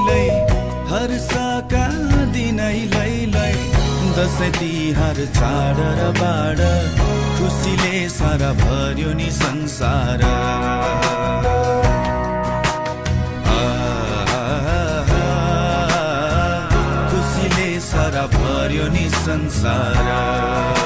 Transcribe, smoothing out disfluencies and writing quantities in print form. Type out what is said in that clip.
लै हर्षका दिनै लै दसैँ तिहार चाड र बाड खुसीले सारा भर्यो नि संसार खुसीले सारा भर्यो नि संसार